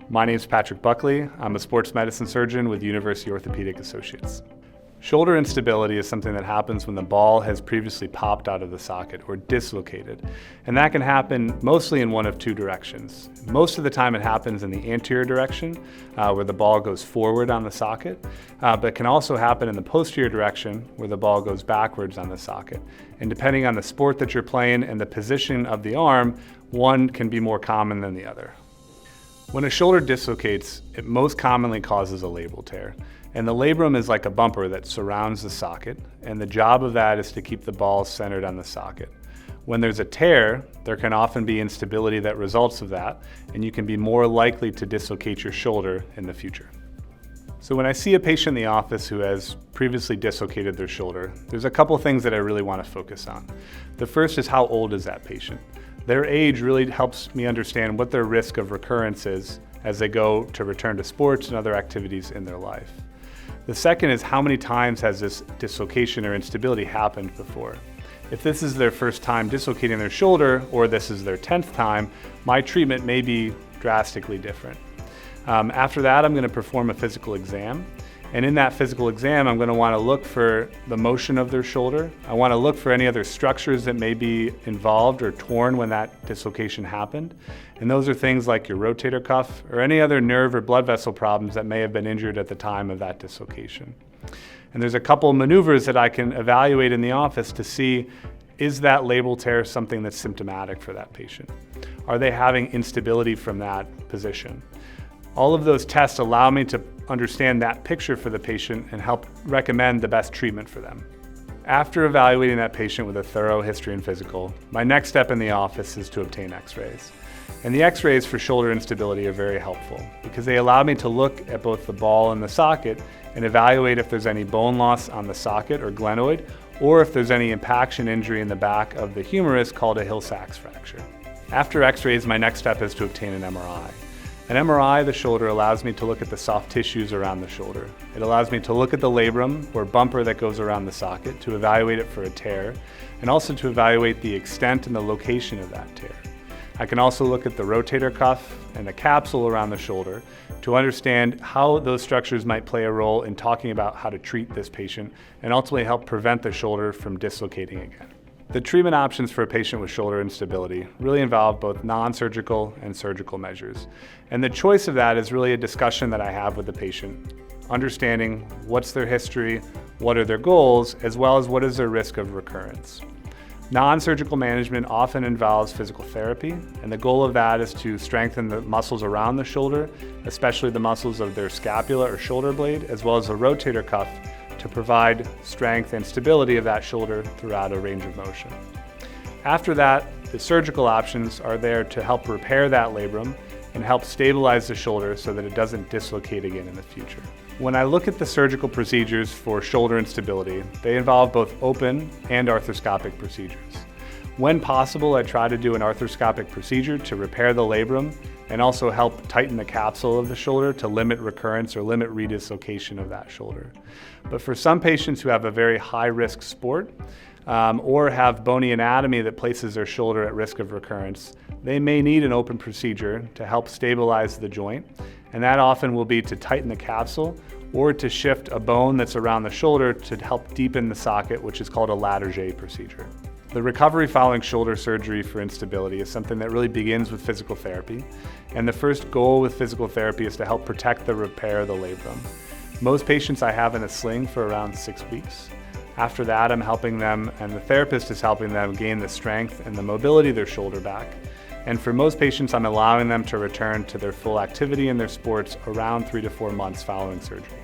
My name is Patrick Buckley. I'm a sports medicine surgeon with University Orthopaedic Associates. Shoulder instability is something that happens when the ball has previously popped out of the socket or dislocated. And that can happen mostly in one of two directions. Most of the time it happens in the anterior direction, where the ball goes forward on the socket, but it can also happen in the posterior direction, where the ball goes backwards on the socket. And depending on the sport that you're playing and the position of the arm, one can be more common than the other. When a shoulder dislocates, it most commonly causes a labral tear. And the labrum is like a bumper that surrounds the socket, and the job of that is to keep the ball centered on the socket. When there's a tear, there can often be instability that results of that, and you can be more likely to dislocate your shoulder in the future. So when I see a patient in the office who has previously dislocated their shoulder, there's a couple things that I really want to focus on. The first is, how old is that patient? Their age really helps me understand what their risk of recurrence is as they go to return to sports and other activities in their life. The second is, how many times has this dislocation or instability happened before? If this is their first time dislocating their shoulder, or this is their 10th time, my treatment may be drastically different. After that, I'm going to perform a physical exam. And in that physical exam, I'm going to want to look for the motion of their shoulder. I want to look for any other structures that may be involved or torn when that dislocation happened. And those are things like your rotator cuff or any other nerve or blood vessel problems that may have been injured at the time of that dislocation. And there's a couple maneuvers that I can evaluate in the office to see, is that labral tear something that's symptomatic for that patient? Are they having instability from that position? All of those tests allow me to understand that picture for the patient and help recommend the best treatment for them. After evaluating that patient with a thorough history and physical, my next step in the office is to obtain x-rays. And the x-rays for shoulder instability are very helpful because they allow me to look at both the ball and the socket and evaluate if there's any bone loss on the socket or glenoid, or if there's any impaction injury in the back of the humerus called a Hill-Sachs fracture. After x-rays, my next step is to obtain an MRI. An MRI of the shoulder allows me to look at the soft tissues around the shoulder. It allows me to look at the labrum, or bumper that goes around the socket, to evaluate it for a tear, and also to evaluate the extent and the location of that tear. I can also look at the rotator cuff and the capsule around the shoulder to understand how those structures might play a role in talking about how to treat this patient and ultimately help prevent the shoulder from dislocating again. The treatment options for a patient with shoulder instability really involve both non-surgical and surgical measures. And the choice of that is really a discussion that I have with the patient, understanding what's their history, what are their goals, as well as what is their risk of recurrence. Non-surgical management often involves physical therapy, and the goal of that is to strengthen the muscles around the shoulder, especially the muscles of their scapula or shoulder blade, as well as the rotator cuff, to provide strength and stability of that shoulder throughout a range of motion. After that, the surgical options are there to help repair that labrum and help stabilize the shoulder so that it doesn't dislocate again in the future. When I look at the surgical procedures for shoulder instability, they involve both open and arthroscopic procedures. When possible, I try to do an arthroscopic procedure to repair the labrum and also help tighten the capsule of the shoulder to limit recurrence or limit redislocation of that shoulder. But for some patients who have a very high-risk sport or have bony anatomy that places their shoulder at risk of recurrence, they may need an open procedure to help stabilize the joint, and that often will be to tighten the capsule or to shift a bone that's around the shoulder to help deepen the socket, which is called a Latarjet procedure. The recovery following shoulder surgery for instability is something that really begins with physical therapy, and the first goal with physical therapy is to help protect the repair of the labrum. Most patients I have in a sling for around 6 weeks. After that, I'm helping them, and the therapist is helping them gain the strength and the mobility of their shoulder back. And for most patients, I'm allowing them to return to their full activity in their sports around 3 to 4 months following surgery.